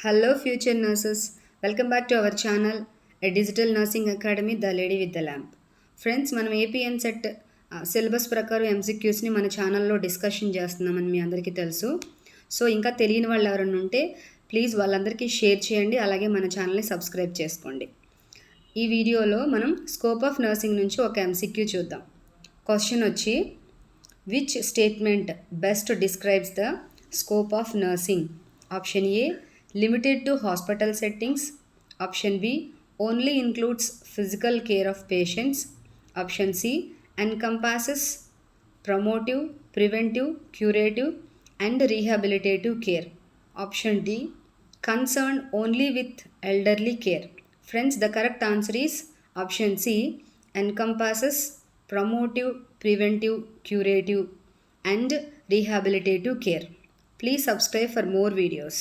Hello, future nurses. Welcome back to our channel, a digital nursing academy, The Lady with the Lamp. Friends మనం APN set syllabus ప్రకారం ఎంసీక్యూస్ని మన ఛానల్లో discussion చేస్తున్నామని మీ అందరికీ తెలుసు. So ఇంకా తెలియని వాళ్ళు ఎవరైనా ఉంటే ప్లీజ్ వాళ్ళందరికీ షేర్ చేయండి, అలాగే మన ఛానల్ని సబ్స్క్రైబ్ చేసుకోండి. ఈ వీడియోలో మనం స్కోప్ ఆఫ్ నర్సింగ్ నుంచి ఒక ఎంసీక్యూ చూద్దాం. క్వశ్చన్ వచ్చి, which statement best describes the scope of nursing? Option A, limited to hospital settings. Option B, only includes physical care of patients. Option C, encompasses promotive, preventive, curative and rehabilitative care. Option D, concerned only with elderly care. Friends, the correct answer is option C, encompasses promotive, preventive, curative and rehabilitative care. Please subscribe for more videos.